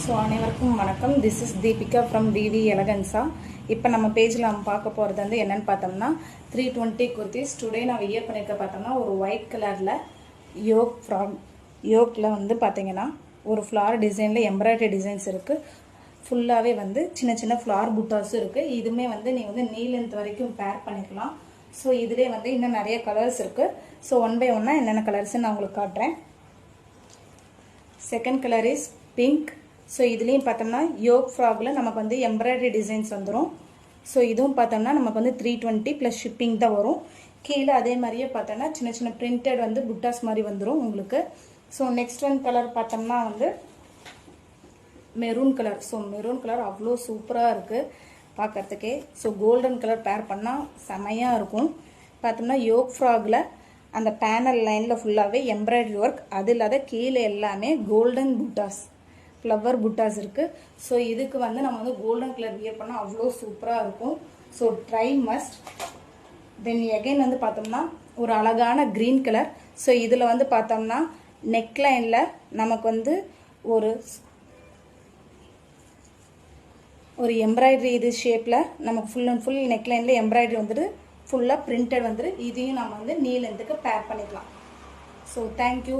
So அனைவருக்கும் வணக்கம். This is Deepika from விவி எலகன்ஸா. இப்போ நம்ம பேஜில் நம்ம பார்க்க போகிறது வந்து என்னென்னு பார்த்தோம்னா 320 குர்த்திஸ். டுடே நான் வியர் பண்ணியிருக்க பார்த்தோம்னா ஒரு ஒயிட் கலரில் யோக்கில் வந்து பார்த்தீங்கன்னா ஒரு ஃப்ளார் டிசைனில் எம்ப்ராய்டரி டிசைன்ஸ் இருக்குது. ஃபுல்லாகவே வந்து சின்ன சின்ன ஃப்ளார் புட்டாஸும் இருக்குது. இதுவுமே வந்து நீங்கள் வந்து நீ லென்த் வரைக்கும் பேர் பண்ணிக்கலாம். ஸோ இதிலே வந்து இன்னும் நிறைய கலர்ஸ் இருக்குது. ஸோ ஒன் பை ஒன்னாக என்னென்ன கலர்ஸ்ன்னு நான் உங்களுக்கு காட்டுறேன். Second colour is pink. So இதுலேயும் பார்த்தோம்னா யோக் ஃப்ராகில் நமக்கு வந்து எம்ப்ராய்டரி டிசைன்ஸ் வந்துடும். ஸோ இதுவும் பார்த்தோம்னா நமக்கு வந்து 320 ப்ளஸ் ஷிப்பிங் தான் வரும். கீழே அதே மாதிரியே பார்த்தோம்னா சின்ன சின்ன பிரிண்டட் வந்து புட்டாஸ் மாதிரி வந்துடும் உங்களுக்கு. ஸோ நெக்ஸ்ட் ஒன் கலர் பார்த்தோம்னா வந்து maroon colour. So maroon colour அவ்வளோ சூப்பராக இருக்குது பார்க்குறதுக்கே. ஸோ கோல்டன் கலர் பேர் பண்ணால் செமையாக இருக்கும். பார்த்தோம்னா யோக் ஃப்ராகில் அந்த பேனல் லைனில் ஃபுல்லாகவே எம்ப்ராய்டரி ஒர்க், அது இல்லாத கீழே எல்லாமே கோல்டன் புட்டாஸ், ஃப்ளவர் புட்டாஸ் இருக்குது. ஸோ இதுக்கு வந்து நம்ம வந்து கோல்டன் கலர் வியர் பண்ணால் அவ்வளோ சூப்பராக இருக்கும். So try must. தென் எகைன் வந்து பார்த்தோம்னா ஒரு அழகான க்ரீன் கலர். ஸோ இதில் வந்து பார்த்தோம்னா நெக்லைனில் நமக்கு வந்து ஒரு எம்ப்ராய்டரி இது ஷேப்பில் நமக்கு ஃபுல் அண்ட் ஃபுல் நெக்லைனில் எம்ப்ராய்டரி வந்துட்டு ஃபுல்லாக பிரிண்டட் வந்துட்டு இதையும் நம்ம வந்து நீ லென்த்துக்கு பேர் பண்ணிக்கலாம். So thank you.